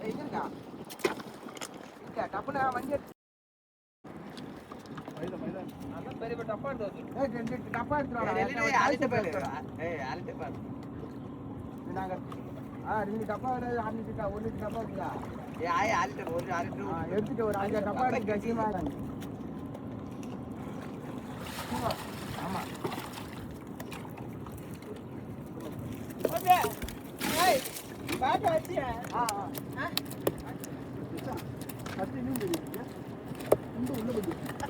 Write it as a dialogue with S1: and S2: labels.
S1: எங்க இருக்கா இல்ல டப்புல வண்டி அதான் பெரிய டப்பா எடுத்து ரெண்டு டப்பா எடுத்துருவாங்க நாங்க ரெண்டு டப்பா ஆரம்பிச்சுட்டா ஒரு டப்பா இருக்குதா எடுத்துட்டு ஒரு 5 டப்பா எடுத்து கசியமா ஆமா பாட்டு வச்சு உள்ள